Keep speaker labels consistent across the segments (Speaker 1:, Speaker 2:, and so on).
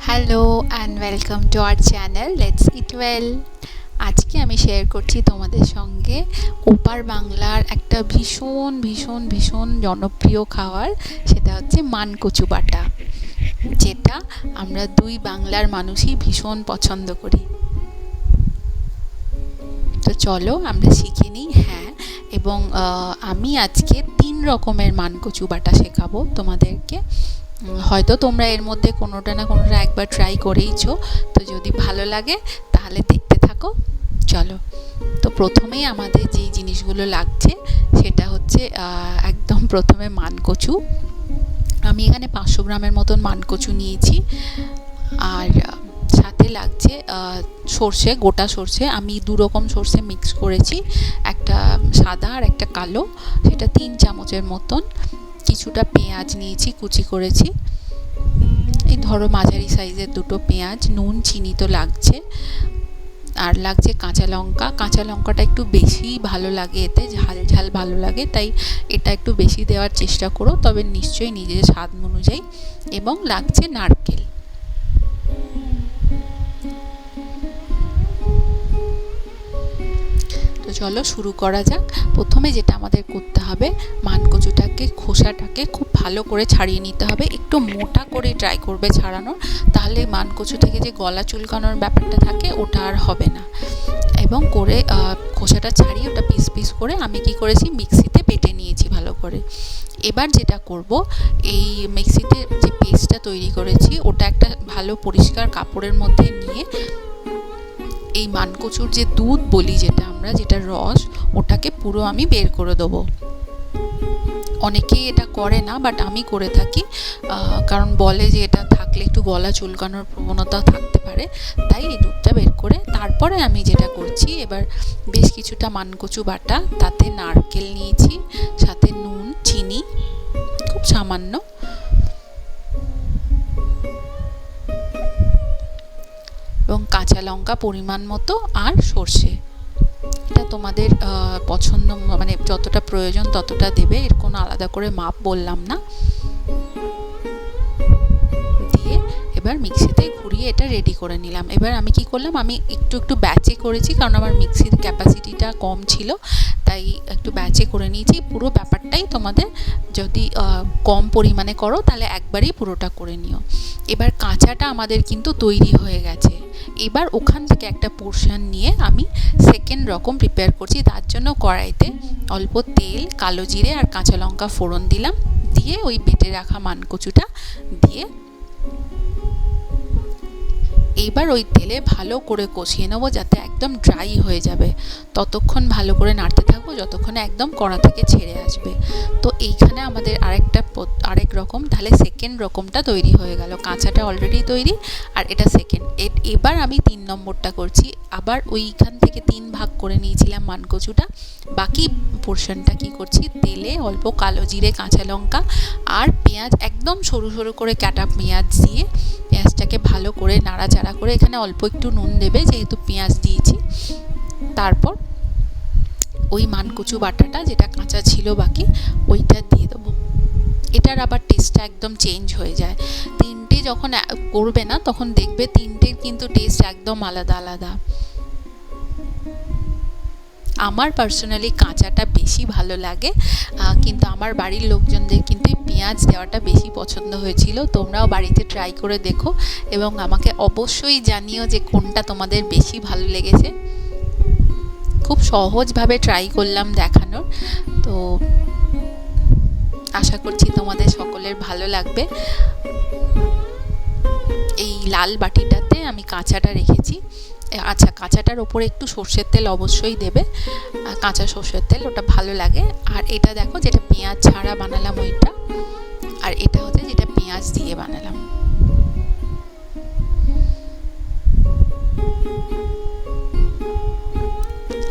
Speaker 1: Hello and welcome to our channel let's eat well. আজকে আমি share করছি তোমাদের সঙ্গে ওপার বাংলার একটা ভীষণ ভীষণ ভীষণ জনপ্রিয় খাবার, সেটা হচ্ছে মানকচু বাটা, যেটা আমরা দুই বাংলার মানুষই ভীষণ পছন্দ করি। তো চলো আমরা শিখে নিই। হ্যাঁ, এবং আমি আজকে 3 রকমের মানকচু বাটা শেখাবো তোমাদেরকে। হয়তো তোমরা এর মধ্যে কোনোটা না কোনোটা একবার ট্রাই করেইছো, তো যদি ভালো লাগে তাহলে দেখতে থাকো। চলো, তো প্রথমেই আমাদের যেই জিনিসগুলো লাগছে সেটা হচ্ছে একদম প্রথমে মানকচু। আমি এখানে 500 গ্রামের মতন মানকচু নিয়েছি। আর সাথে লাগছে সর্ষে, গোটা সর্ষে। আমি 2 রকম সর্ষে মিক্স করেছি, একটা সাদা আর একটা কালো, সেটা 3 চামচের মতন। কিছুটা পেঁয়াজ নিয়েছি, কুচি করেছি, এই ধরো মাঝারি সাইজের 2টো পেঁয়াজ। নুন, চিনি তো লাগছে। আর লাগছে কাঁচা লঙ্কা। কাঁচা লঙ্কাটা একটু বেশি ভালো লাগে, এতে ঝাল ঝাল ভালো লাগে, তাই এটা একটু বেশি দেওয়ার চেষ্টা করো, তবে নিশ্চয়ই নিজের স্বাদ অনুযায়ী। এবং লাগছে নারকেল। তো চলো শুরু করা যাক। প্রথমে যেটা আমাদের করতে হবে, মানকচুটাকে, খোসাটাকে খুব ভালো করে ছাড়িয়ে নিতে হবে। একটু মোটা করে ট্রাই করবে ছাড়ানোর, তাহলে মানকচু থেকে যে গলা চুলকানোর ব্যাপারটা থাকে ওটা আর হবে না। এবং করে খোসাটা ছাড়িয়ে ওটা পিস পিস করে আমি কি করেছি, মিক্সিতে বেটে নিয়েছি ভালো করে। এবার যেটা করব, এই মিক্সিতে যে পেস্টটা তৈরি করেছি ওটা একটা ভালো পরিষ্কার কাপড়ের মধ্যে নিয়ে এই মানকচুর যে দুধ বলি যেটা আমরা, যেটা রস, ওটাকে পুরো আমি বের করে দেবো। অনেকেই এটা করে না, বাট আমি করে থাকি, কারণ বলে যে এটা থাকলে একটু গলা চুলকানোর প্রবণতা থাকতে পারে। তাই এই দুধটা বের করে তারপরে আমি যেটা করছি, এবার বেশ কিছুটা মানকচু বাটা, তাতে নারকেল নিয়েছি, সাথে নুন, চিনি খুব সামান্য, এবং কাঁচা লঙ্কা পরিমাণ মতো, আর সর্ষে। এটা তোমাদের পছন্দ, মানে যতটা প্রয়োজন ততটা দেবে, এর কোনো আলাদা করে মাপ বললাম না। দিয়ে এবার মিক্সিতে ঘুরিয়ে এটা রেডি করে নিলাম। এবার আমি কি করলাম, আমি একটু একটু ব্যাচে করেছি, কারণ আমার মিক্সির ক্যাপাসিটিটা কম ছিল, তাই একটু ব্যাচে করে নিয়েছি। পুরো ব্যাপারটাই তোমাদের যদি কম পরিমাণে করো তাহলে একবারেই পুরোটা করে নিও। এবার কাঁচাটা আমাদের কিন্তু তৈরি হয়ে গেছে। এবার ওখান থেকে একটা পোর্শন নিয়ে আমি সেকেন্ড রকম প্রিপেয়ার করছি। তার জন্য কড়াইতে অল্প তেল, কালো জিরে আর কাঁচা লঙ্কা ফোড়ন দিলাম। দিয়ে ওই বেটে রাখা মানকচুটা দিয়ে এইবার ওই তেলে ভালো করে কষিয়ে নেবো, যাতে একদম ড্রাই হয়ে যাবে। ততক্ষণ ভালো করে নাড়তে থাকবো যতক্ষণে একদম কড়া থেকে ছেড়ে আসবে। তো এইখানে আমাদের আরেক রকম, তাহলে সেকেন্ড রকমটা তৈরি হয়ে গেল। কাঁচাটা অলরেডি তৈরি, আর এটা সেকেন্ড। এবার আমি 3 নম্বরটা করছি। আবার ওইখান থেকে 3 ভাগ করে নিয়েছিলাম মানকচুটা। বাকি পোর্শনটা কি করছি, তেলে অল্প কালো জিরে, কাঁচা লঙ্কা আর পেঁয়াজ, একদম সরু সরু করে কাটা পেঁয়াজ দিয়ে পেঁয়াজটাকে ভালো করে নাড়াচাড়া করে, এখানে অল্প একটু নুন দেবে যেহেতু পেঁয়াজ দিয়েছি। তারপর ওই মানকচু বাটাটা যেটা কাঁচা ছিল বাকি, ওইটা দিয়ে দেবো। এটার আবার টেস্টটা একদম চেঞ্জ হয়ে যায়। 3টে যখন করবে না তখন দেখবে 3টের কিন্তু টেস্ট একদম আলাদা আলাদা। আমার পার্সোনালি কাঁচাটা বেশি ভালো লাগে, কিন্তু আমার বাড়ির লোকজনদের কিন্তু পেঁয়াজ দেওয়াটা বেশি পছন্দ হয়েছিল। তোমরাও বাড়িতে ট্রাই করে দেখো এবং আমাকে অবশ্যই জানিও যে কোনটা তোমাদের বেশি ভালো লেগেছে। খুব সহজভাবে ট্রাই করলাম দেখানোর, তো আশা করছি তোমাদের সকলের ভালো লাগবে। এই লাল বাটিটাতে আমি কাঁচাটা রেখেছি। আচ্ছা, কাঁচাটার ওপরে একটু সর্ষের তেল অবশ্যই দেবে, কাঁচা সর্ষের তেল, ওটা ভালো লাগে। আর এটা দেখো, যেটা পেঁয়াজ ছাড়া বানালাম ওইটা, আর এটা হচ্ছে যেটা পেঁয়াজ দিয়ে বানালাম।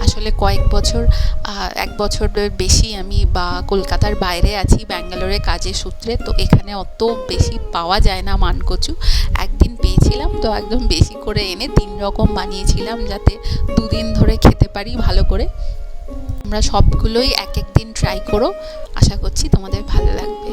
Speaker 1: আসলে এক বছরের বেশি আমি কলকাতার বাইরে আছি, ব্যাঙ্গালোরে কাজের সূত্রে। তো এখানে অত বেশি পাওয়া যায় না মানকচু। একদিন পেয়েছিলাম, তো একদম বেশি করে এনে 3 রকম বানিয়েছিলাম, যাতে 2 দিন ধরে খেতে পারি ভালো করে। তোমরা সবগুলোই এক এক দিন ট্রাই করো, আশা করছি তোমাদের ভালো লাগবে।